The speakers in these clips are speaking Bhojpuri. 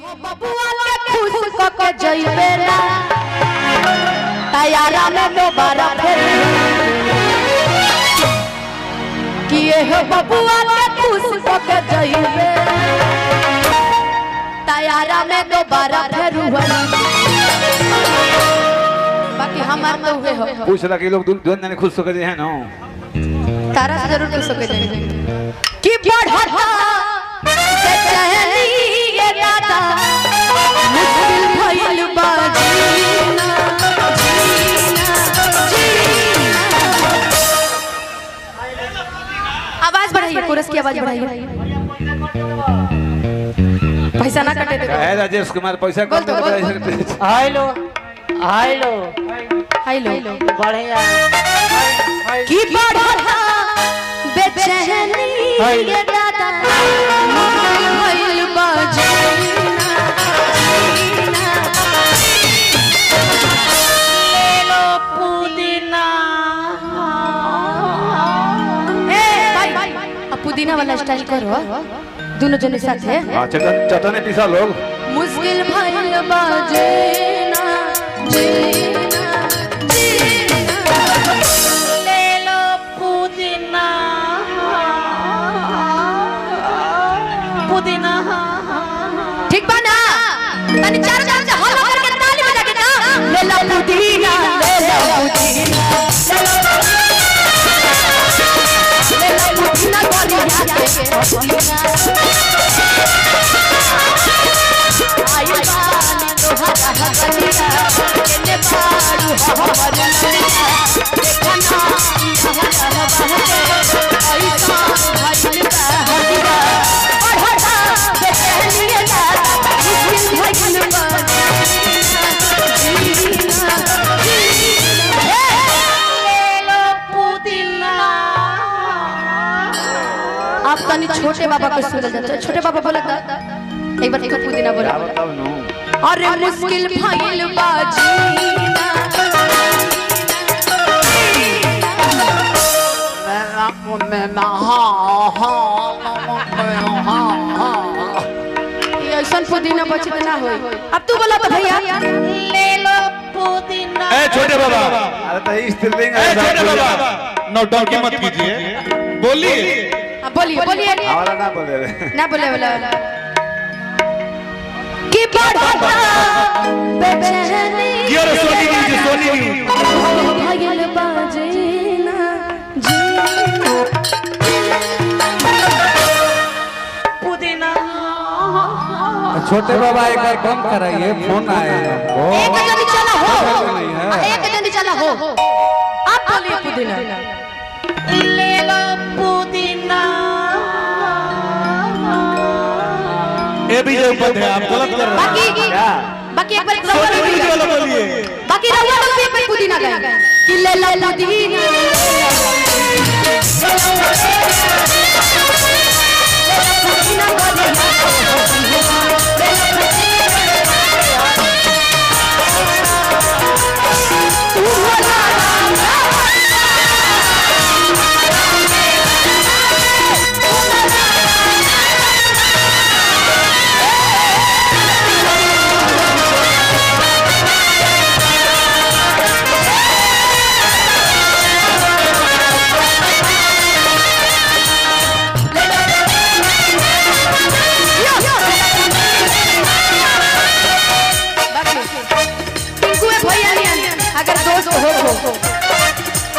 बबुआ के खुश क के जइबे ना तैयारा में दोबारा फिर किए हो बबुआ के खुश क के जइबे तैयारा में दोबारा फिर बाकी हमार तो हुए हो पूछ रहा कि लोग दुनिया में खुश होकर हैं ना तारा से जरूर खुश होकर जाएंगे कि बढ़ा ये दादा मुश्किल भइल बाजीना आवाज बढ़ाइए कोरस की आवाज बढ़ाइए पैसा ना कटे देखो है राजेश कुमार पैसा कम दे हेलो हेलो हेलो बढ़िया की बढ़ा बेचैनी ये दादा मुश्किल भइल बाजीना लो पुदीना पुदीना वाला स्टाइल करो दोनों जने साथ है हां चटने पीसा लोग मुश्किल भइल बाजीना जीना ले लो पुदीना पुदीना ठीक बा ना तनी चार चार से हल्ला करके ताली बजा के ना ले लो पुदीना ले लो पुदीना ले लो पुदीना गोरी हाथ के पुदीना आई बानी दोहरा हसनिया केने बारू हमर नैया देखना हरा बहके ऐसा भइल बहदिया बढ़ा बेचैनिया दादा मुश्किल भइल बाजीना ले लो पुदीना आप तनी छोटे बाबा को सुन जाते छोटे बाबा बोला था एक बार देखो पुदीना बोला बताओ नो अरे मुश्किल भइल बाजीना ये ऐसा पुदीना बचत ना होई अब तू बोला तो भैया ले लो पुदीना ए छोटे बाबा अरे तो स्त्रीलिंग ए छोटे बाबा नौटंकी मत कीजिए बोलिए बोलिए बोलिए हमारा ना बोले रे ना बोले बोला कि बढ़ता बेचैनी ये रे सोनी न्यूज भइल बाजीना जीना पुदीना छोटे बाबा एक बार बंद कराइए फोन आए एक जल्दी चला हो नहीं है। एक जल्दी चला हो आप बोलिए पुदीना ले लो पुदीना ए भी जो पद है आप गलत कर रहे बाकी बाकी एक बार सोनी न्यूज वाला बोलिए बाकी रहुआ लोग भी एक बार पुदीना गाएंगे कि ले लो पुदीना अगर दोस्त हो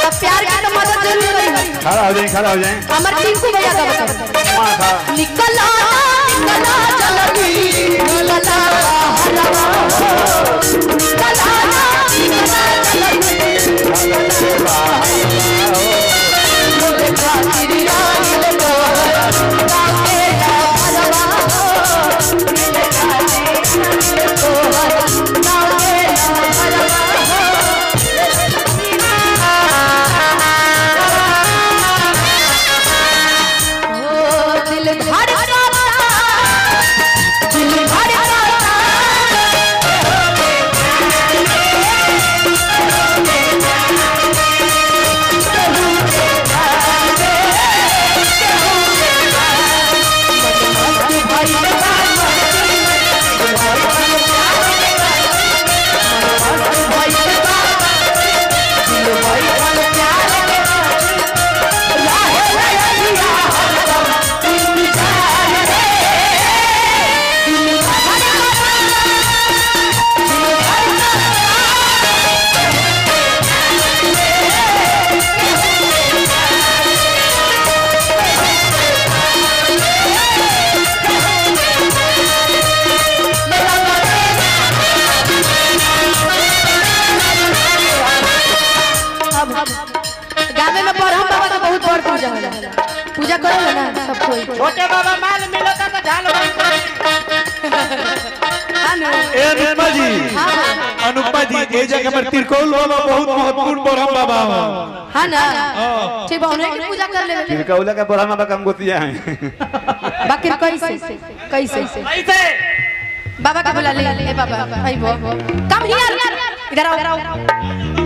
तब प्यार की तो मदद जरूर करी खड़ा हो जाए हमर टिंकू भैया का बता निकला निकला चलनी निकला हलवा निकला निकला चलनी मोरे खातिर आइल तो गाके हलवा मिले खातिर तो गाके हलवा दिल धड़कता पूजा होला पूजा करो ना सब कोई छोटे बाबा माल मिलता तो ढाल ए अनुपमा जी अनुपमा जी ए जगह पर तिरकोल बाबा बहुत महत्वपूर्ण ब्रह्म बाबा हां ना ठीक बा उन्हें की पूजा कर ले तिरकौला का ब्रह्म बाबा कम गोतिया है बाकी कैसे बाबा का बुला ले ए बाबा आई वो कम हियर इधर आओ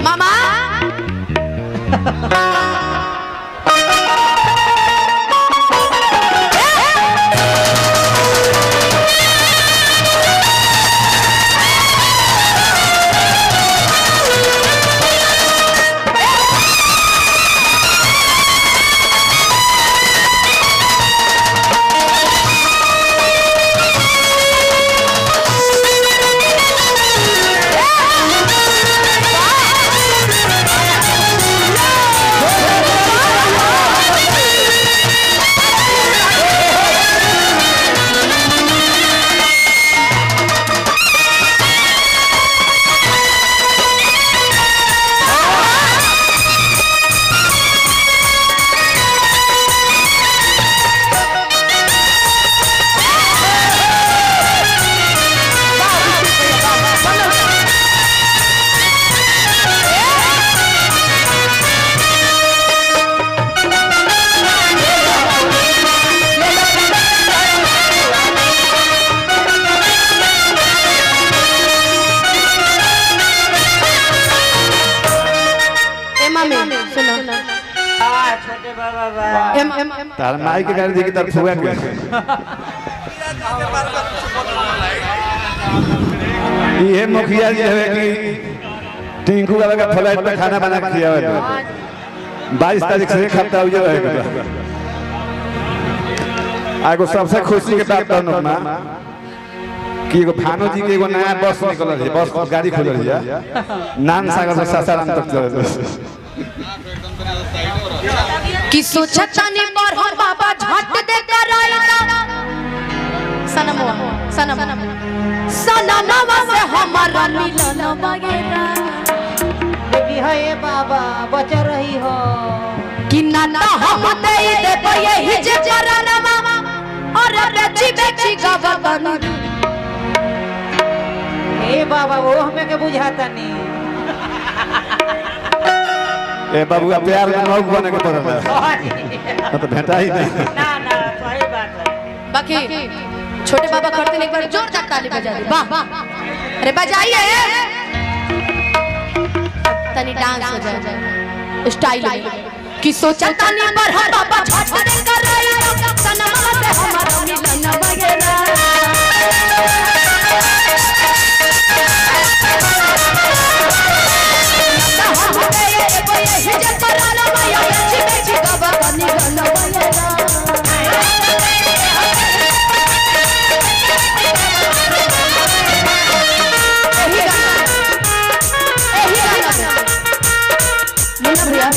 मामा तार माई के गाड़ी देखी तर फुआ के ये मुखिया जी है कि टिंकू बाबा का फ्लाइट पे खाना बना के खिया हुआ 22 तारीख से एक हफ्ता हुआ है आगो सबसे खुशी के बात कहनो ना कि एगो भानो जी के एगो नया बस निकलल है बस गाड़ी खुलल है नान सागर से सासाराम तक चलल कि सोचता नहीं पर हम बाबा झट दे कर आईना सनमवा सनमवा से हमारा मिलन वगैरह देखी है ये बाबा बच रही हो कि नाना हम दे दे यही जे चरणवा और बेची गवन ए बाबा वो हमें के बुझाता नहीं ए बाबूआ प्यार में नौक बने के पड़ल है तो भेटा ही नहीं ना सही बात है बाकी छोटे बाबा करते एक बार जोरदार ताली बजा दे वाह अरे बजाइए तनी डांस हो जाए स्टाइल कि सोचता नहीं पर हम बाबा झट दे कर आया सनमवा से हमारा मिलन वगैरह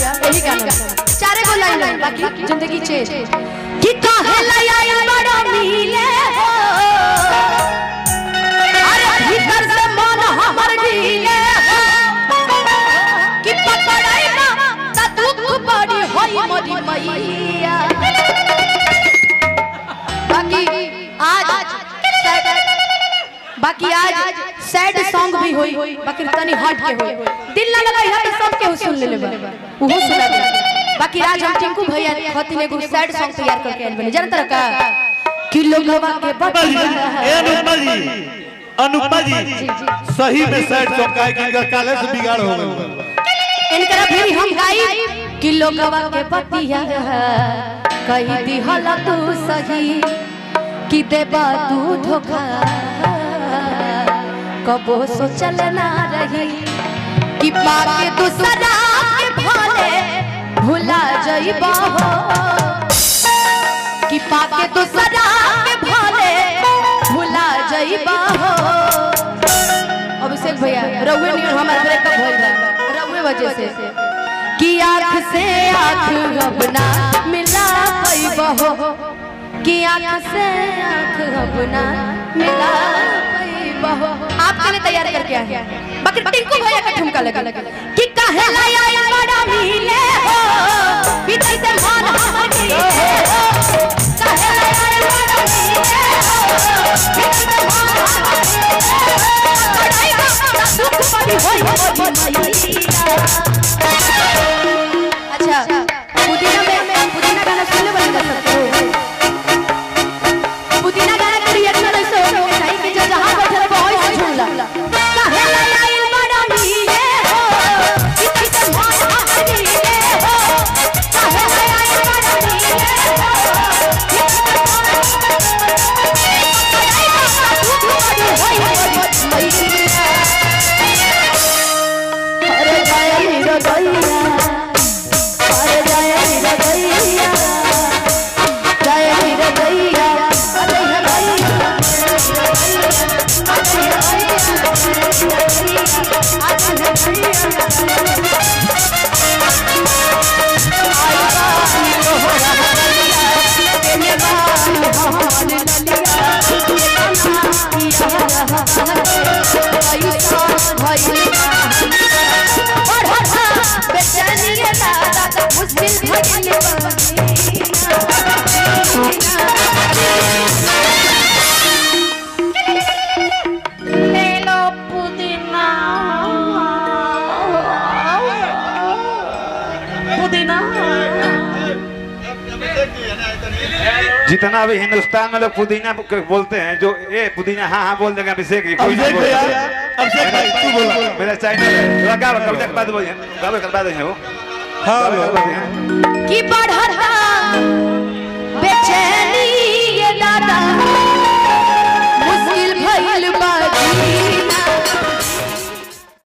चारे को लाइन बाकी जिंदगी चेंज कि काहे लाया बड़ा मिले हो अरे भीतर से मन हमर ढीले हो कि पकड़ाई ना त दुख बड़ी होई मोरी मैया बाकी आज सैड सॉन्ग भी होई बाकी तनी हट के होई दिल ना लगाई है तो सब के सुन ले लेबा ओहो सुना दे बाकी आज हम टिंकू भैया खतिन एगो सैड सॉन्ग तैयार करके आइल बने जानत रहा का कि लोगवा के बतिया ए अनुपमा जी सही में सैड सॉन्ग का कि काले से बिगाड़ हो गई इनकरा भी हम गाई कि लोगवा के बतिया कही दी हला तू सही कि देबा तू धोखा कबो सोचल ना रही कि पाके दूसरा के भले भुला जइबा हो कि पाके दूसरा के भले भुला जइबा हो अभिषेक भैया रउए नहीं हमारा ब्रेकअप होइल बा रउए वजह से कि आँख से आँख अब ना मिला पैबा हो कि आँख से आँख अब ना मिला पैबा हो आपके लिए तैयार करके आए हैं बाकी टिंकू भैया का ठुमका लगा कि काहे लाया बड़ा मिले हो विधि से मन अच्छा पुदीना पुदीना गाना सुनले बनेगा सबको पुदीना गाना के रिएक्शन ऐसे हो चाहिए कि जहां बैठल वहीं से झूमला काहे आइल मरानी ये हो किसी के मन हरी ये हो काहे आइल मरानी ये हो अरे जय हीरो दैया अरे जय हीरो दैया जय हीरो दैया अरे जितना भी हिंदुस्तान में लोग पुदीना बोलते हैं जो ये पुदीना हाँ हाँ बोल देगा अभिषेक कोई नहीं बोलेगा। अभिषेक भाई तू बोल मेरा चैनल है लगा कविता के बाद बोलिए गावे करवा देंगे वो हाँ कि बढ़ता